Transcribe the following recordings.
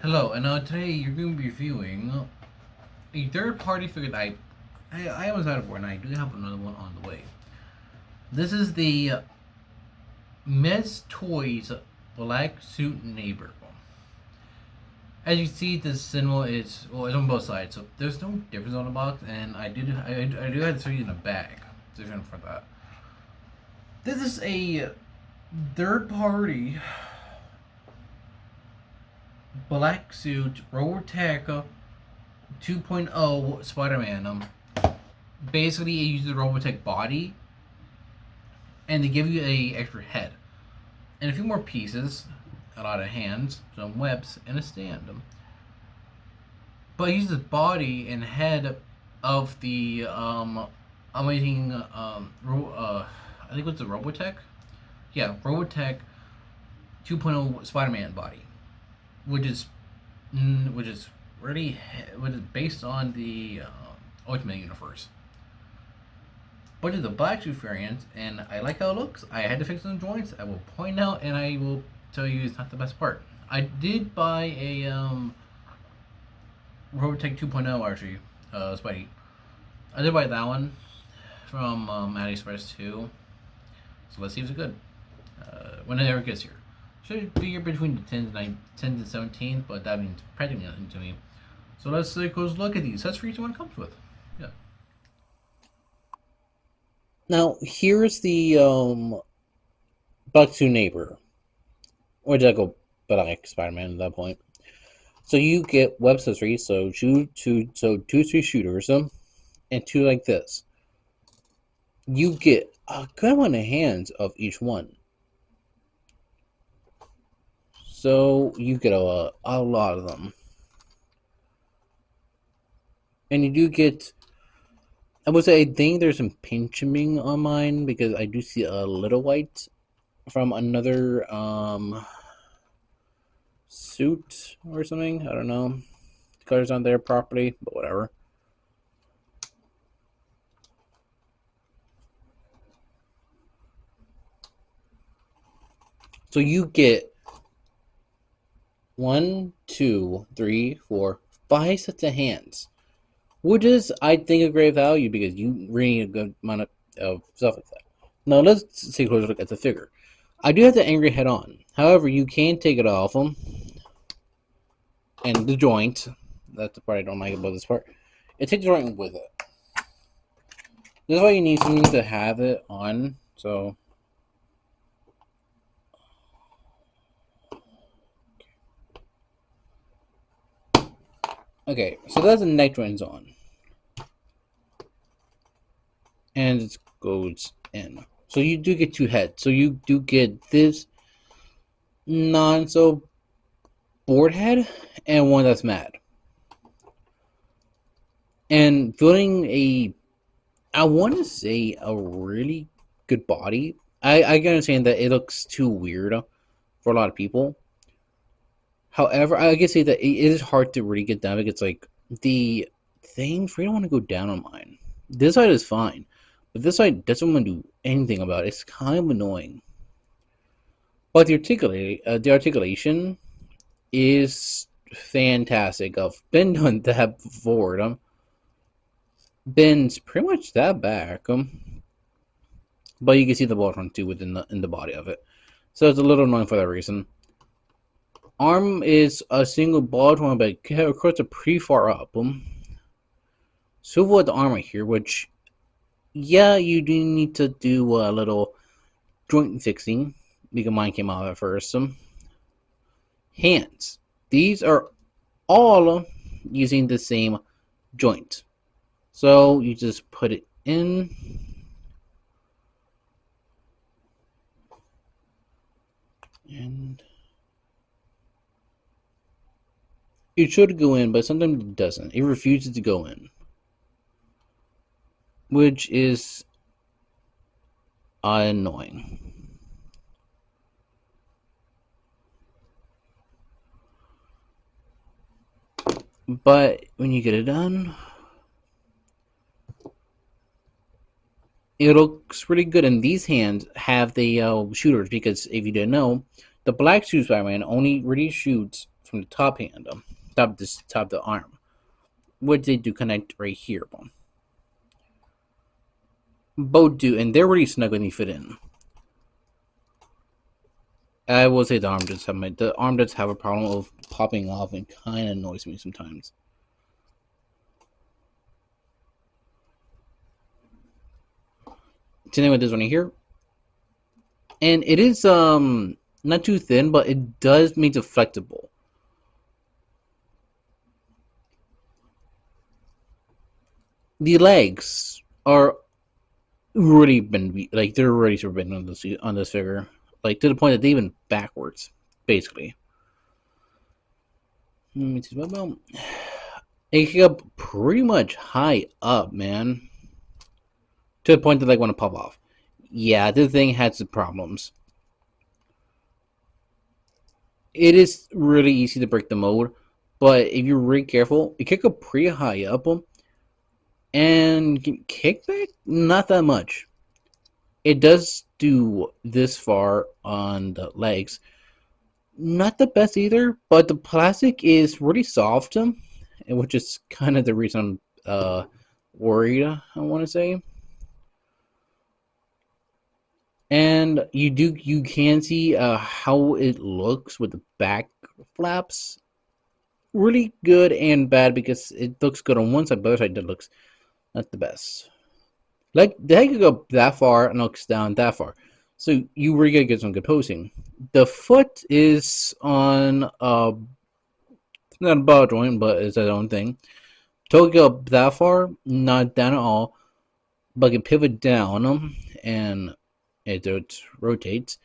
Hello, and today you're going to be reviewing a third-party figure that I was out of work, and I do have another one on the way. This is the Mez Toys Black Suit Neighbor. As you see, this symbol is it's on both sides, so there's no difference on the box, and I do have to show you in a bag. Different for that. This is a third-party black suit Robotech 2.0 Spider-Man. Basically, it uses the Robotech body, and they give you a extra head, and a few more pieces, a lot of hands, some webs, and a stand. But it uses the body and head of the amazing I think it was the Robotech. Yeah, Robotech 2.0 Spider-Man body, which is which is really which is based on the Ultimate Universe. But it's a black suit variant, and I like how it looks. I had to fix some joints. I will point out, and I will tell you it's not the best part. I did buy a Robotech 2.0 actually, Spidey. I did buy that one from AliExpress too. So let's see if it's good when it ever gets here. Should be here between the 10th and 17th, but that means practically nothing to me. So let's take a close look at these. That's for each one comes with. Yeah. Now here's the Black Suit Neighbor, or did I go Black Spider-Man at that point? So you get web accessories, so two, 3 shooters, and 2 like this. You get a good amount of hands of each one. So you get a lot of them. And you do get, I would say, I think there's some pinching on mine because I do see a little white from another suit or something. I don't know. The color's not there properly, but whatever. So you get 1, 2, 3, 4, 5 sets of hands, which is, I think, a great value because you really need a good amount of stuff like that. Now let's take a closer look at the figure. I do have the angry head on. However, you can take it off them, and the joint. That's the part I don't like about this part. It takes the joint with it. This is why you need something to have it on. So. Okay, so that's the neck joints on. And it goes in. So you do get 2 heads. So you do get this non-so board head and one that's mad. And building I want to say a really good body. I can understand that it looks too weird for a lot of people. However, I can say that it is hard to really get down because like the things really don't want to go down on mine. This side is fine, but this side doesn't want to do anything about it. It's kind of annoying. But the articulation is fantastic. I've been done that before. Ben's pretty much that back. But you can see the ball run too within in the body of it. So it's a little annoying for that reason. Arm is a single ball one, but of course it's pretty far up. Swivel at the arm right here, which, yeah, you do need to do a little joint fixing because mine came out at first. Hands. These are all using the same joint. So you just put it in. And it should go in, but sometimes it doesn't. It refuses to go in, which is annoying. But when you get it done, it looks really good. And these hands have the shooters because if you didn't know, the black suit Spider-Man only really shoots from the top hand, top of the arm, which they do connect right here. Both do, and they're really snug when you fit in. I will say the arm does have a problem of popping off and kind of annoys me sometimes. Same thing with this one here, and it is not too thin, but it does make it flexible. The legs are really been like they're really super bent on this figure, like to the point that they even backwards, basically. Let me see about it can go pretty much high up, man, to the point that I want to pop off. Yeah, this thing has some problems. It is really easy to break the mold, but if you're really careful, it can go pretty high up, and kickback not that much. It does do this far on the legs. Not the best either, but the plastic is really soft, which is kind of the reason I'm worried, I want to say. And you can see how it looks with the back flaps. Really good and bad because it looks good on one side, but the other side it looks not the best. Like the head could go that far and looks down that far, so you really gotta get some good posing. The foot is on not a ball joint, but it's its own thing. Toe go up that far, not down at all, but can pivot down and it rotates.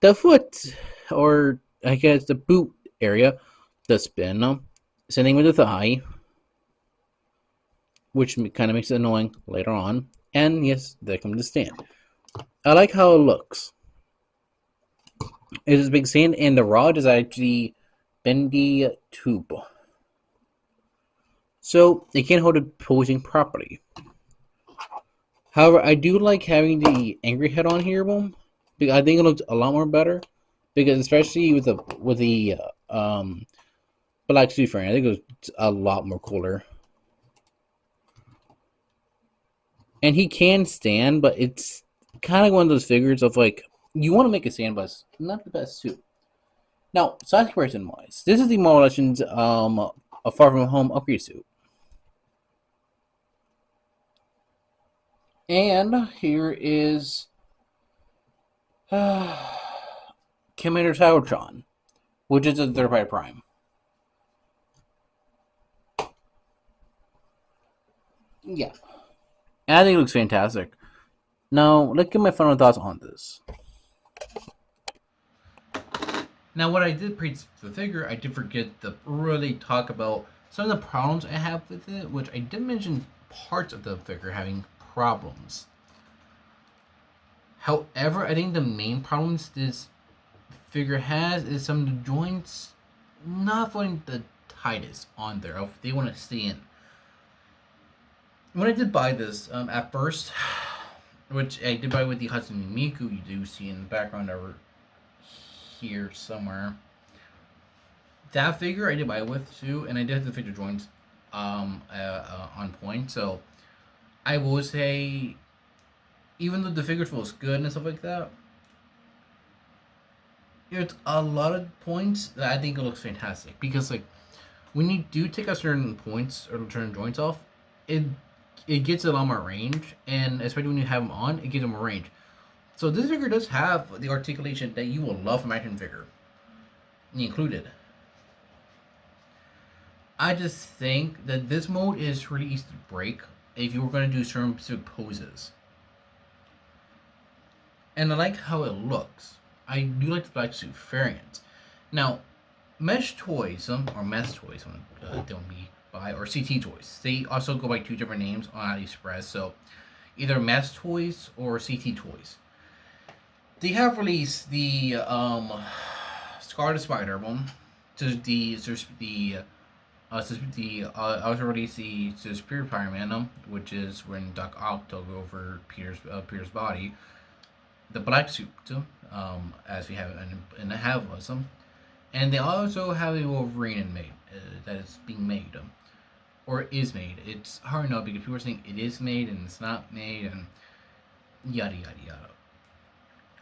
The foot, or I guess the boot area, the spin, sending with the thigh, which kind of makes it annoying later on. And yes, there comes the stand. I like how it looks. It is a big stand, and the rod is actually bendy tube, so it can hold it posing properly. However, I do like having the angry head on here, because I think it looks a lot more better. Because especially with the black suit frame, I think it was a lot more cooler. And he can stand, but it's kind of one of those figures of like you want to make a stand, but it's not the best suit. Now, size comparison wise, this is the BoDleasons a Far From Home upgrade suit. And here is Commander Cybertron, which is a third party prime. Yeah. And I think it looks fantastic. Now, let's get my final thoughts on this. Now, what I did praise the figure, I did forget to really talk about some of the problems I have with it, which I did mention parts of the figure having problems. However, I think the main problems this figure has is some of the joints not feeling the tightest on there if they want to stay in. When I did buy this, at first, which I did buy with the Hatsune Miku, you do see in the background over here somewhere. That figure I did buy with too, and I did have the figure joints on point. So I will say, even though the figure feels good and stuff like that, there's a lot of points that I think it looks fantastic. Because like when you do take a certain points or certain joints off, it gets a lot more range, and especially when you have them on, it gives them more range. So this figure does have the articulation that you will love from action figure, included. I just think that this mode is really easy to break if you were going to do certain specific poses. And I like how it looks. I do like the black suit variant. Now, Mesh Toys, or Mesh Toys, don't be by, or CT Toys. They also go by two different names on AliExpress. So, either Mesh Toys or CT Toys. They have released the Scarlet Spider one, to also released the Superior Pyroman, which is when Doc Ock took over Peter's body. The black suit, as we have in the Have Awesome, And they also have a Wolverine that is being made, or is made. It's hard to know because people are saying it is made and it's not made, and yada yada yada.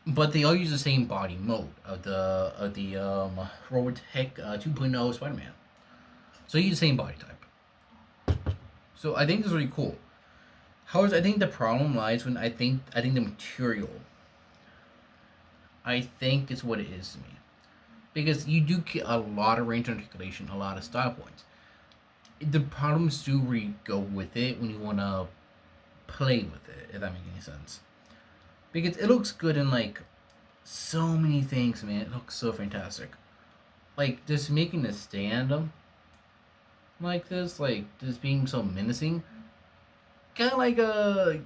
But they all use the same body mode of the Robotech 2.0 Spider-Man. So you use the same body type. So I think this is really cool. However, I think the problem lies when I think the material. I think is what it is to me, because you do get a lot of range of articulation, a lot of style points. The problems do really go with it when you want to play with it, if that makes any sense. Because it looks good in like so many things, man. It looks so fantastic. Like just making a stand like this, like just being so menacing, kind of like a,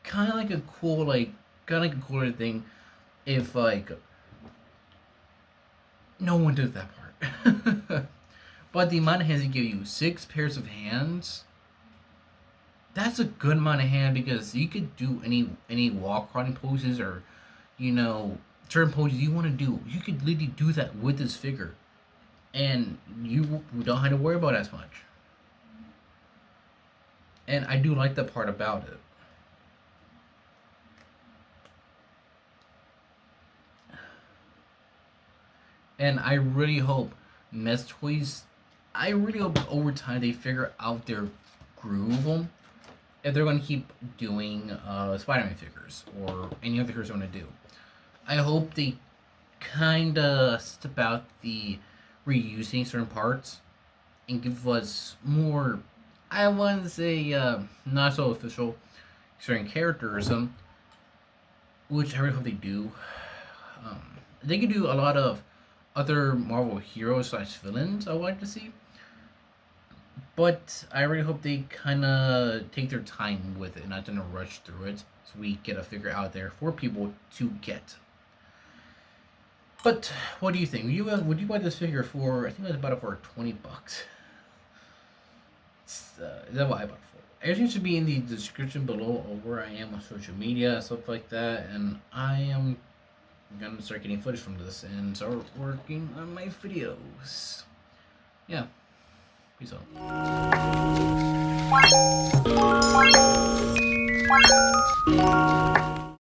kind of like a cool, like kind of like a cooler thing if like no one did that part. But the amount of hands they give you, 6 pairs of hands, that's a good amount of hand because you could do any wall crawling poses, or certain poses you want to do. You could literally do that with this figure, and you don't have to worry about as much. And I do like that part about it. And I really hope Mess Toys, I really hope over time they figure out their groove if they're going to keep doing Spider-Man figures or any other figures they want to do. I hope they kind of step out the reusing certain parts and give us more, I want to say, not so official certain characters, which I really hope they do. Um, they could do a lot of other Marvel heroes slash villains I would like to see. But I really hope they kind of take their time with it, not gonna rush through it, so we get a figure out there for people to get. But what do you think? Would you buy this figure for? I think I was about it for $20. Is that what I bought it for? Everything should be in the description below of where I am on social media, stuff like that, and I am gonna start getting footage from this and start working on my videos. Yeah. Peace out.